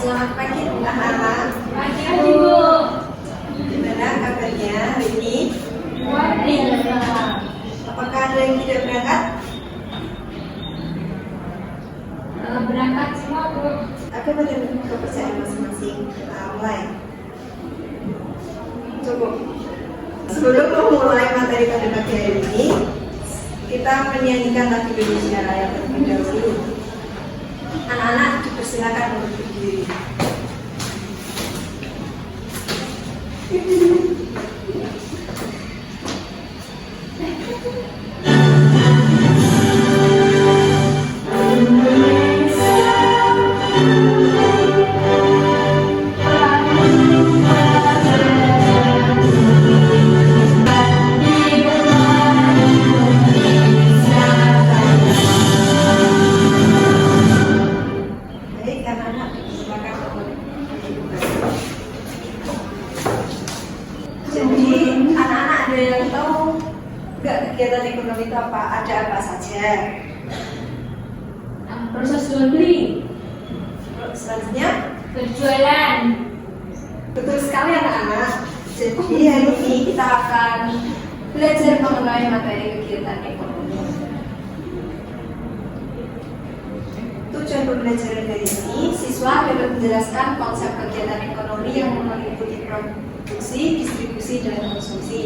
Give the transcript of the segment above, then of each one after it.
Selamat pagi anak-anak. Pagi Bu. Gimana kabarnya hari ini? Baik. Apakah ada yang tidak berangkat? Berangkat semua Bu. Ada pada kepercayaan masing-masing. Mulai. Coba. Sebelum memulai materi pada pagi hari ini, kita menyanyikan lagu Indonesia Raya terlebih dahulu. Anak-anak dipersilakan untuk berdiri. Baik, anak-anak dipersilakan untuk berdiri. Jadi anak-anak ada yang tahu nggak kegiatan ekonomi itu apa? Ada apa saja? Proses jual beli, Selanjutnya, berjualan. betul sekali anak-anak. Jadi hari ini kita akan belajar mengenai materi kegiatan ekonomi. Tujuan pembelajaran dari ini, siswa dapat menjelaskan konsep kegiatan ekonomi yang meliputi produksi, distribusi, dan konsumsi.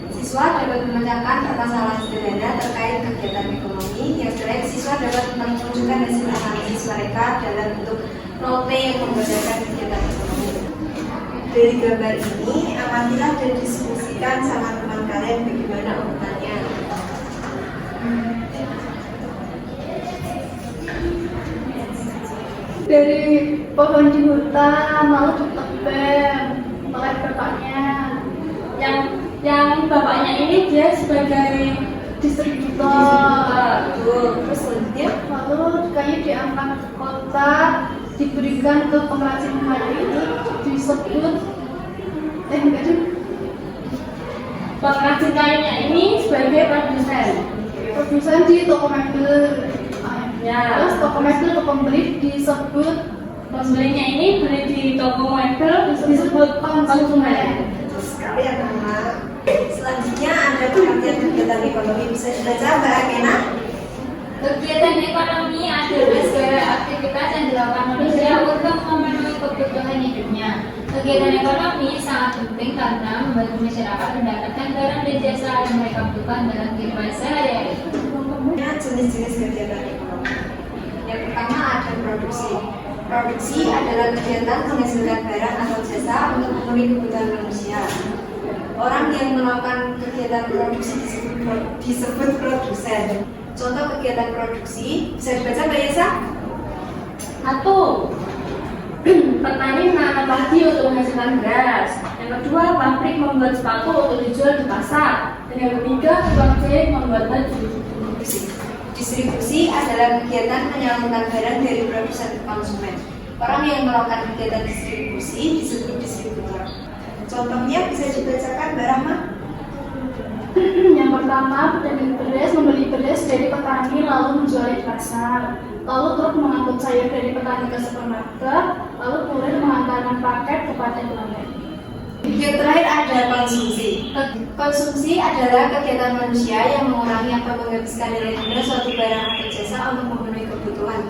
Siswa dapat memecahkan permasalahan sederhana terkait kegiatan ekonomi. Yang terakhir, siswa dapat menunjukkan hasil analisis mereka dalam bentuk note yang menggambarkan kegiatan ekonomi. Dari gambar ini, amatilah dan diskusikan sama teman kalian bagaimana urutannya. Dari pohon di hutan lalu ditebang oleh bapaknya. Yang bapaknya ini dia sebagai Distributor. Terus selanjutnya, Lalu kayu diangkat ke kota, diberikan ke pengrajin kayu itu disebut enggak sih? pengrajin kayunya ini sebagai produsen. Produsen di toko mebel. Ya. Terus toko mebel ke pembeli disebut Pembelinya ini beli di toko mebel disebut konsumen. betul sekali anak-anak. Selanjutnya ada pengertian kegiatan ekonomi, bisa dibaca Mbak Akena? Kegiatan ekonomi adalah segala aktivitas yang dilakukan manusia untuk memenuhi kebutuhan hidupnya. Kegiatan ekonomi sangat penting karena membantu masyarakat mendapatkan barang dan jasa yang mereka butuhkan dalam kehidupan sehari-hari. Kemudian jenis-jenis kegiatan ekonomi. Yang pertama ada produksi. Produksi adalah kegiatan menghasilkan barang atau jasa untuk memenuhi kebutuhan manusia. Orang yang melakukan kegiatan produksi disebut produsen. Contoh kegiatan produksi bisa dibaca Mbak Yesa? 1. Petani menanam padi untuk menghasilkan beras. Yang kedua, pabrik membuat sepatu untuk dijual di pasar. Dan yang ketiga, tukang jahit membuat baju. Distribusi adalah kegiatan menyalurkan barang dari produsen ke konsumen. Orang yang melakukan kegiatan distribusi disebut distributor. Contohnya bisa dibacakan Mbak Rahma? yang pertama, pedagang beras membeli beras dari petani lalu menjualnya di pasar. Lalu truk mengangkut sayur dari petani ke supermarket, lalu kurir mengantarkan paket kepada pelanggan. Yang terakhir ada konsumsi. Konsumsi adalah kegiatan manusia yang mengurangi atau menghabiskan nilai guna suatu barang atau jasa untuk memenuhi kebutuhan.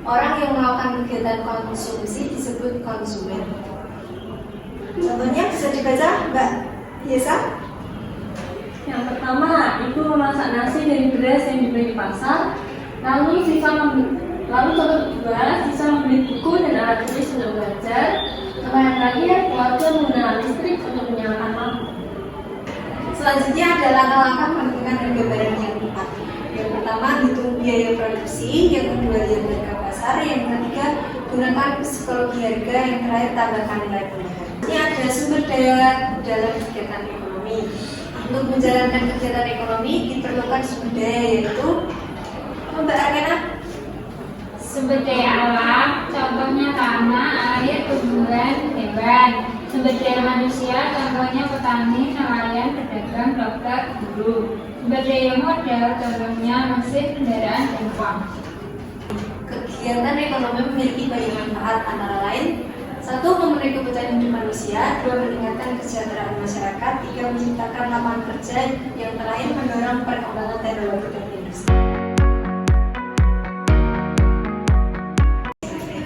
Orang yang melakukan kegiatan konsumsi disebut konsumen. Contohnya bisa dibaca Mbak Yesa? Yang pertama, ibu memasak nasi dari beras yang dibeli di pasar. Lalu contoh kedua, sisa membeli buku dan alat tulis untuk belajar. Contoh yang terakhir, keluarga menggunakan listrik untuk menyalakan lampu. Selanjutnya ada langkah-langkah menentukan harga barang yang tepat. Yang pertama, hitung biaya produksi. Yang kedua, lihat harga pasar. Yang ketiga, gunakan psikologi harga. Yang terakhir, tambahkan nilai tambahan. Ini ada sumber daya dalam kegiatan ekonomi. Untuk menjalankan kegiatan ekonomi diperlukan sumber daya, yaitu Mbak Akena? Sumber daya alam, contohnya tanah, air, tumbuhan, hewan. Sumber daya manusia, contohnya petani, nelayan, pedagang, dokter, guru. Sumber daya modal, contohnya mesin, kendaraan, dan uang. Kegiatan ekonomi memiliki banyak manfaat, antara lain: 1. Memenuhi kebutuhan hidup manusia, 2. Meningkatkan kesejahteraan masyarakat, 3. Menciptakan lapangan kerja, yang terakhir mendorong perkembangan teknologi dan industri.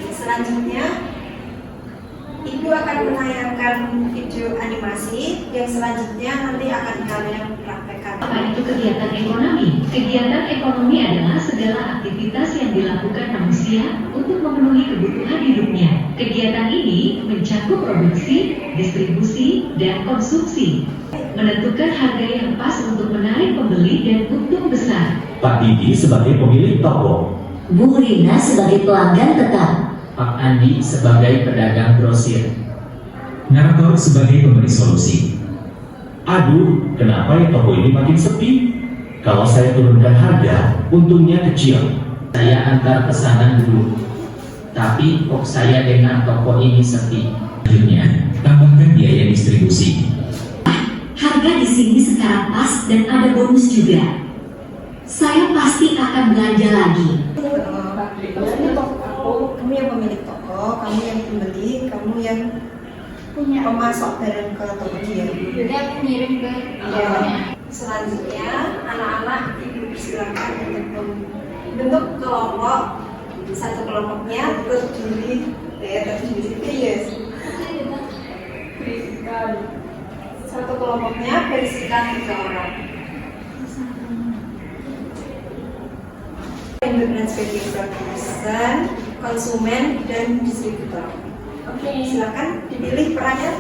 Selanjutnya, Ibu akan menayangkan video animasi yang selanjutnya nanti akan kalian praktekkan. Apa itu kegiatan ekonomi? Kegiatan ekonomi adalah segala aktivitas yang dilakukan manusia untuk memenuhi kebutuhan hidupnya. Kegiatan ini mencakup produksi, distribusi, dan konsumsi. Menentukan harga yang pas untuk menarik pembeli dan untung besar. Pak Didi sebagai pemilik toko. Bu Rina sebagai pelanggan tetap. Pak Andi sebagai pedagang grosir. Narator sebagai pemberi solusi. Aduh, kenapa ya toko ini makin sepi? Kalau saya turunkan harga, untungnya kecil. Saya antar pesanan dulu. Tapi kok saya dengan toko ini sepi? Akhirnya, tambahkan biaya distribusi. Harga di sini sekarang pas dan ada bonus juga. Saya pasti akan belanja lagi. Kamu yang pemilik toko, kamu yang pembeli, kamu yang Punya. pemasok barang ke toko dia. Jadi aku ngirim ke Selanjutnya, anak-anak Ibu silakan untuk bentuk kelompok. Satu kelompoknya terdiri Satu kelompoknya berisikan 3 orang. Yang berperan sebagai produsen, konsumen, dan distributor. Oke. Silakan dipilih perannya.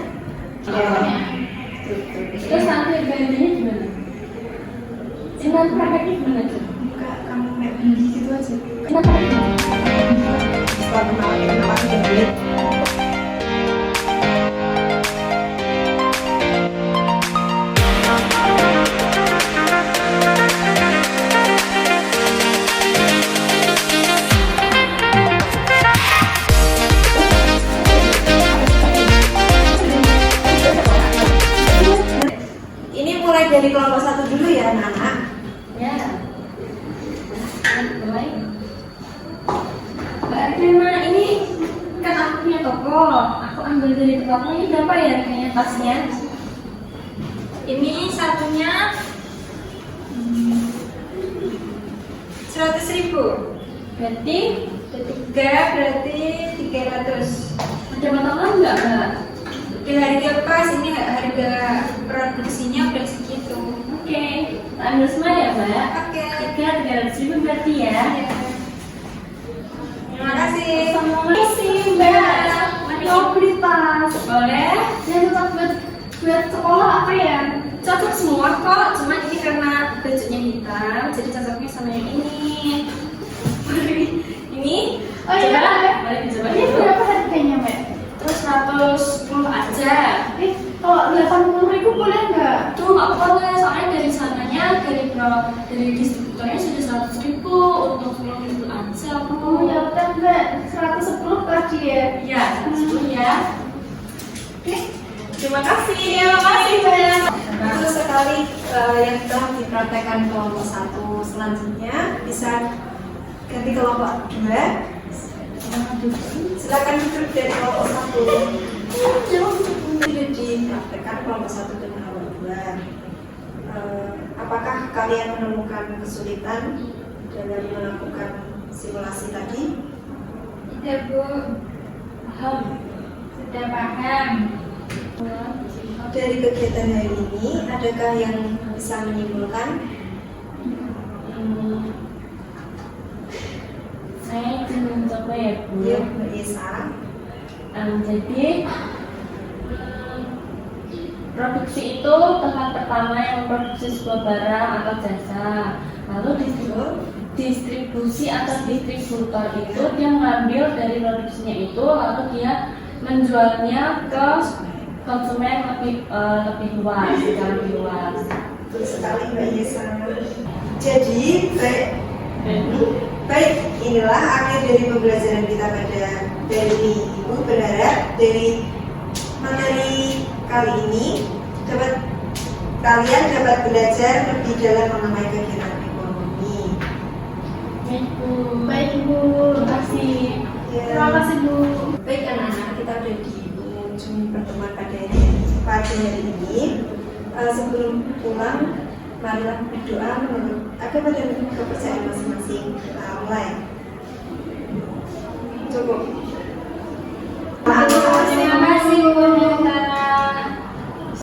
Terus nanti gantinya gimana? Nanti prakteknya gimana tuh? Enggak, kamu kayak beli gitu aja. Kenapa? Setelah kenalan kita beli. Ini mulai dari kelompok 1 dulu ya anak-anak. Ya. Mulai. Mbak Adriana, ini kan aku punya toko. Aku ambil dari toko ini berapa ya kayaknya tasnya? Ini satunya 100.000. Berarti Ketiga berarti 300. ada potongan nggak, Mbak? Di harga pas, ini harga produksinya udah segitu. Oke, ambil semua ya, Mbak? Oke. 300.000 berarti ya. Terima kasih. Assalamualaikum, Mbak. Mau beli tas? Boleh. yang tetap buat sekolah apa ya? Cocok semua kok, cuman ini karena bajunya hitam, jadi cocoknya sama yang ini. Ini? Oh iya, coba, Mbak. boleh dicoba Ini dulu. berapa harganya, Mbak? Terus 110 aja. Kalau 80.000 boleh nggak? Tuh nggak apa-apa, soalnya dari sananya, dari distributornya sudah 100.000 untuk 10.000 aja. Oh ya udah Mbak, 110 lagi ya. Iya, 110 ya. Oke. Terima kasih. Terima kasih, Mbak. Betul sekali, yang telah dipraktekkan kelompok 1. Selanjutnya bisa ganti kelompok 2. Silakan duduk dari kelompok 1. Sudah dipraktekkan kelompok 1 dan kelompok 2. Apakah kalian menemukan kesulitan dalam melakukan simulasi tadi? Tidak, Bu. Paham. Sudah paham. Dari kegiatan hari ini, adakah yang bisa menyimpulkan? Saya izin mencoba ya, Bu. Ya, Mbak Yesa. Jadi produksi itu tahap pertama yang memproduksi sebuah barang atau jasa. Lalu distribusi atau distributor itu dia mengambil dari produksinya itu, lalu dia menjualnya ke konsumen lebih luas, secara lebih luas. Betul sekali Mbak Yesa. Jadi baik, inilah akhir dari pembelajaran kita dari Ibu. Berharap dari materi kali ini kalian dapat belajar lebih dalam mengenai kegiatan ekonomi. Baik, Bu. Baik Bu, terima kasih. Bu. Baik anak-anak, kita udah di ujung pertemuan pada hari ini. Sebelum pulang, marilah berdoa menurut agama dan kepercayaan masing-masing. Mulai. Cukup. Terima kasih Bu.